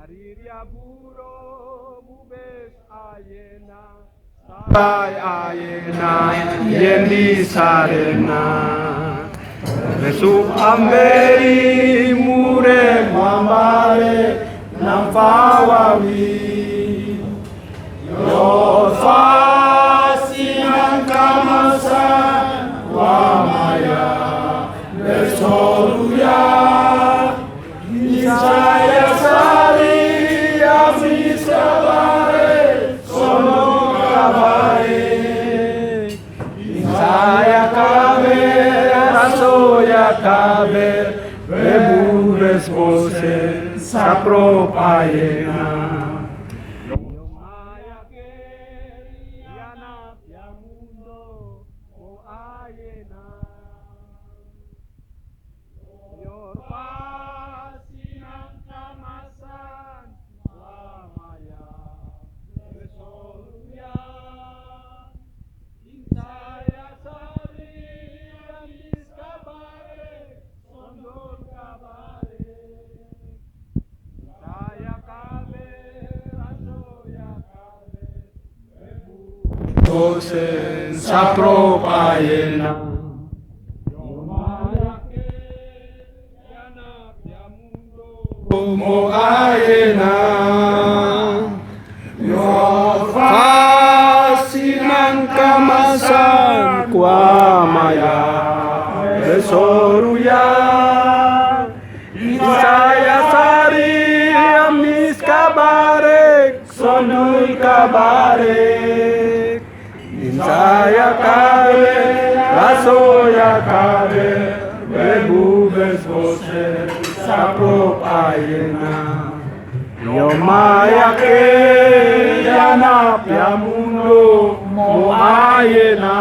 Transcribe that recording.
Ariria buro bubes ayena Sabai ayena yendi sarena Resu amberi mure mambare Nampawawi Yofasi Nankamasa Wamaya Resoluya Isaya Sari Amisabare Sono Kabare Isaya Kabe Rasoya Kabe Rebu Respose Sapro Payena Yomaya ke Yana Piamundo O Ayena Yorpasi Nangkamasan Lamaya Resoluya Insaya Sari Amis Kabare Sondor Kabare Saya kabe, rasoya kabe, Dosen sapro payena Yomaya ke yana piamundo Mo ayena Yofasinan kamasan Kwamaya Resoruya Isaya Sari Amis Kabarek Sondul Kabarek Insaya Kabe Rasoya Kabe Bebu Besbose Sapro Ayena Yomaya ke Yana Piamundo Mo Ayena